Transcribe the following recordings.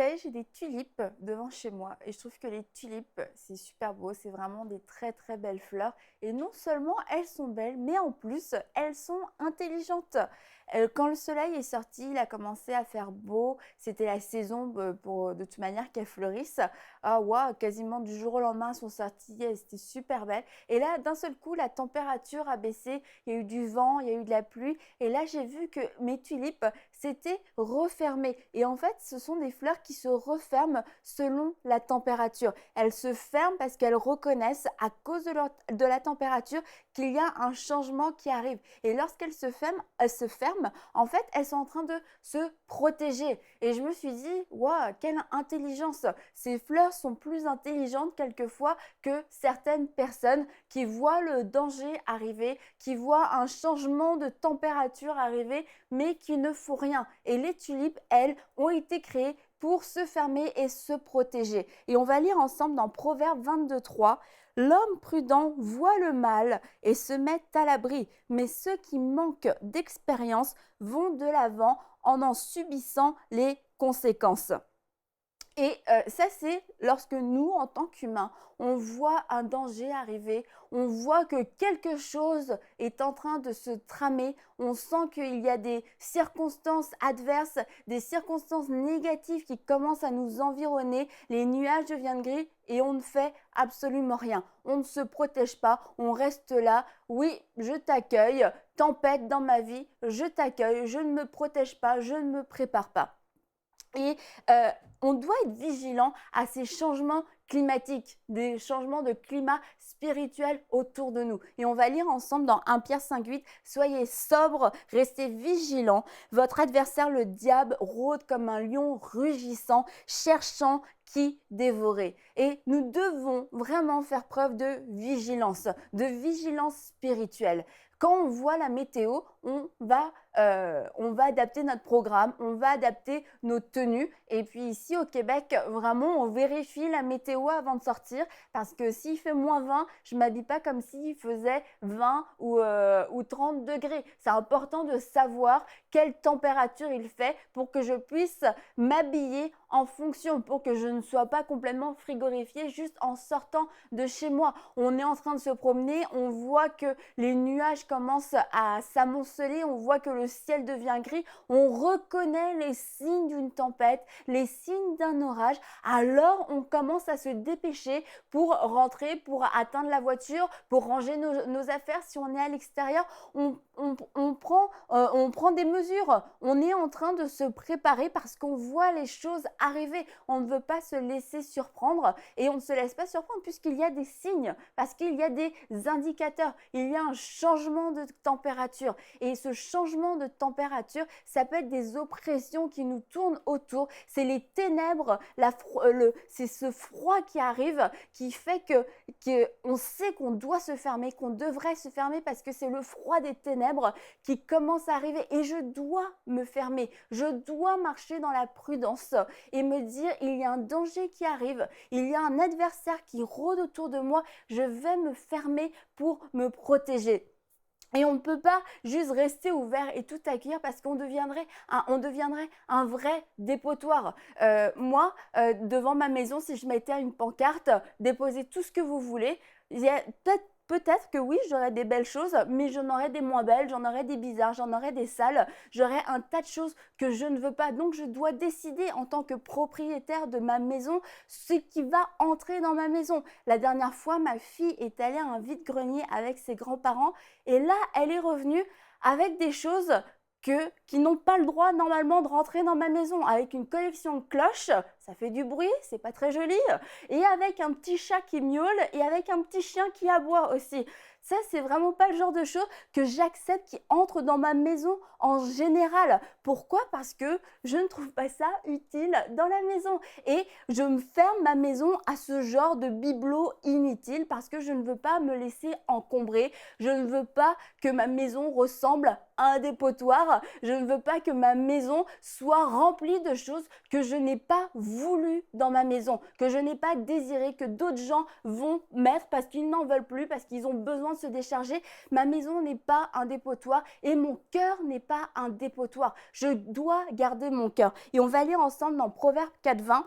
savez, j'ai des tulipes devant chez moi et je trouve que les tulipes, c'est super beau, c'est vraiment des très très belles fleurs. Et non seulement elles sont belles, mais en plus, elles sont intelligentes. Quand le soleil est sorti, il a commencé à faire beau, c'était la saison pour de toute manière qu'elles fleurissent. Ah waouh, quasiment du jour au lendemain, elles sont sorties, elles étaient super belles. Et là, d'un seul coup, la température a baissé, il y a eu du vent, il y a eu de la pluie. Et là, j'ai vu que mes tulipes s'étaient refermées. Et en fait, ce sont des fleurs qui se referment selon la température. Elles se ferment parce qu'elles reconnaissent à cause de la température qu'il y a un changement qui arrive. Et lorsqu'elles se ferment, en fait, elles sont en train de se protéger. Et je me suis dit, waouh, quelle intelligence! Ces fleurs sont plus intelligentes quelquefois que certaines personnes qui voient le danger arriver, qui voient un changement de température arriver, mais qui ne font rien. Et les tulipes, elles, ont été créées pour se fermer et se protéger. Et on va lire ensemble dans Proverbe 22:3. L'homme prudent voit le mal et se met à l'abri, mais ceux qui manquent d'expérience vont de l'avant en subissant les conséquences. Et ça, c'est lorsque nous, en tant qu'humains, on voit un danger arriver, on voit que quelque chose est en train de se tramer, on sent qu'il y a des circonstances adverses, des circonstances négatives qui commencent à nous environner, les nuages deviennent gris et on ne fait absolument rien. On ne se protège pas, on reste là. Oui, je t'accueille, tempête dans ma vie, je t'accueille, je ne me protège pas, je ne me prépare pas. Et on doit être vigilant à ces changements climatiques, des changements de climat spirituel autour de nous. Et on va lire ensemble dans 1 Pierre 5:8, soyez sobres, restez vigilants. Votre adversaire, le diable, rôde comme un lion rugissant, cherchant qui dévorer. Et nous devons vraiment faire preuve de vigilance spirituelle. Quand on voit la météo, on va adapter notre programme, on va adapter nos tenues. Et puis ici au Québec, vraiment, on vérifie la météo avant de sortir parce que s'il fait -20, je ne m'habille pas comme s'il faisait 20 ou 30 degrés. C'est important de savoir quelle température il fait pour que je puisse m'habiller en fonction, pour que je ne sois pas complètement frigorifiée juste en sortant de chez moi. On est en train de se promener, on voit que les nuages commencent à s'amonceler, on voit que le ciel devient gris, on reconnaît les signes d'une tempête, les signes d'un orage, alors on commence à se dépêcher pour rentrer, pour atteindre la voiture, pour ranger nos affaires. Si on est à l'extérieur, on prend des mesures, on est en train de se préparer parce qu'on voit les choses arriver. On ne veut pas se laisser surprendre et on ne se laisse pas surprendre puisqu'il y a des signes, parce qu'il y a des indicateurs, il y a un changement de température. Et ce changement de température, ça peut être des oppressions qui nous tournent autour, c'est les ténèbres, c'est ce froid qui arrive qui fait que on sait qu'on doit se fermer, qu'on devrait se fermer parce que c'est le froid des ténèbres qui commence à arriver et je dois me fermer, je dois marcher dans la prudence et me dire il y a un danger qui arrive, il y a un adversaire qui rôde autour de moi, je vais me fermer pour me protéger. Et on ne peut pas juste rester ouvert et tout accueillir parce qu'on deviendrait un vrai dépotoir. Moi, devant ma maison, si je mettais une pancarte, déposez tout ce que vous voulez, il y a peut-être que oui, j'aurais des belles choses, mais j'en aurais des moins belles, j'en aurais des bizarres, j'en aurais des sales, j'aurais un tas de choses que je ne veux pas. Donc, je dois décider en tant que propriétaire de ma maison ce qui va entrer dans ma maison. La dernière fois, ma fille est allée à un vide-grenier avec ses grands-parents et là, elle est revenue avec des choses qui n'ont pas le droit normalement de rentrer dans ma maison, avec une collection de cloches, ça fait du bruit, c'est pas très joli, et avec un petit chat qui miaule et avec un petit chien qui aboie aussi. Ça, c'est vraiment pas le genre de choses que j'accepte qui entrent dans ma maison en général. Pourquoi? Parce que je ne trouve pas ça utile dans la maison. Et je me ferme ma maison à ce genre de bibelot inutile parce que je ne veux pas me laisser encombrer. Je ne veux pas que ma maison ressemble à un dépotoir. Je ne veux pas que ma maison soit remplie de choses que je n'ai pas voulu dans ma maison, que je n'ai pas désiré, que d'autres gens vont mettre parce qu'ils n'en veulent plus, parce qu'ils ont besoin train de se décharger. Ma maison n'est pas un dépotoir et mon cœur n'est pas un dépotoir. Je dois garder mon cœur. Et on va lire ensemble dans Proverbe 4:20.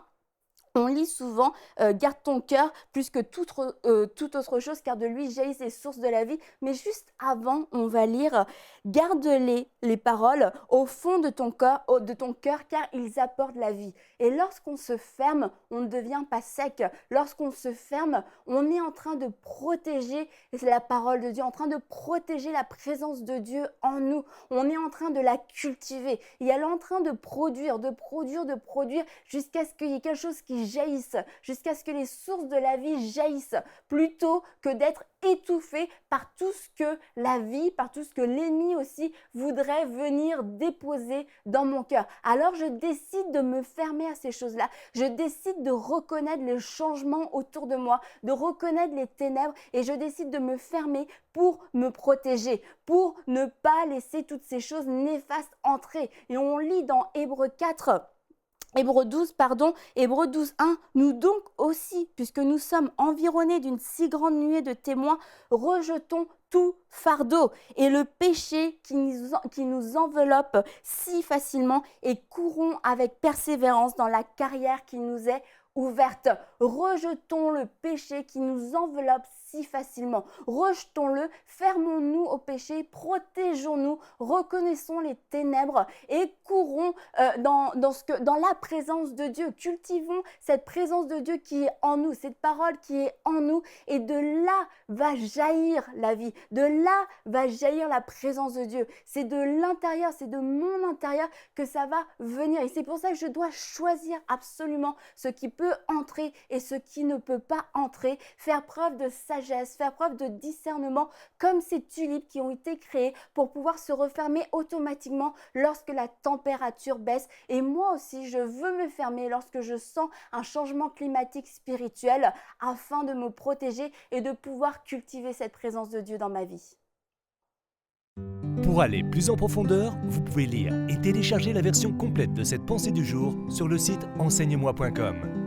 On lit souvent garde ton cœur plus que toute autre chose, car de lui jaillissent les sources de la vie. Mais juste avant, on va lire garde les paroles au fond de ton cœur, car ils apportent la vie. Et lorsqu'on se ferme, on ne devient pas sec. Lorsqu'on se ferme, on est en train de protéger la parole de Dieu, en train de protéger la présence de Dieu en nous. On est en train de la cultiver. Et elle est en train de produire jusqu'à ce qu'il y ait quelque chose qui jaillisse, jusqu'à ce que les sources de la vie jaillissent, plutôt que d'être étouffé par tout ce que la vie, par tout ce que l'ennemi aussi voudrait venir déposer dans mon cœur. Alors je décide de me fermer à ces choses-là. Je décide de reconnaître les changements autour de moi, de reconnaître les ténèbres, et je décide de me fermer pour me protéger, pour ne pas laisser toutes ces choses néfastes entrer. Et on lit dans Hébreux 12:1, nous donc aussi, puisque nous sommes environnés d'une si grande nuée de témoins, rejetons tout fardeau et le péché qui nous enveloppe si facilement et courons avec persévérance dans la carrière qui nous est ouverte. Rejetons le péché qui nous enveloppe si facilement. Rejetons-le, fermons-nous au péché, protégeons-nous, reconnaissons les ténèbres et courons dans la présence de Dieu. Cultivons cette présence de Dieu qui est en nous, cette parole qui est en nous, et de là va jaillir la vie, de là va jaillir la présence de Dieu. C'est de l'intérieur, c'est de mon intérieur que ça va venir, et c'est pour ça que je dois choisir absolument ce qui peut entrer et ce qui ne peut pas entrer, faire preuve de sagesse, faire preuve de discernement, comme ces tulipes qui ont été créées pour pouvoir se refermer automatiquement lorsque la température baisse. Et moi aussi, je veux me fermer lorsque je sens un changement climatique spirituel, afin de me protéger et de pouvoir cultiver cette présence de Dieu dans ma vie. Pour aller plus en profondeur, vous pouvez lire et télécharger la version complète de cette pensée du jour sur le site enseigne-moi.com.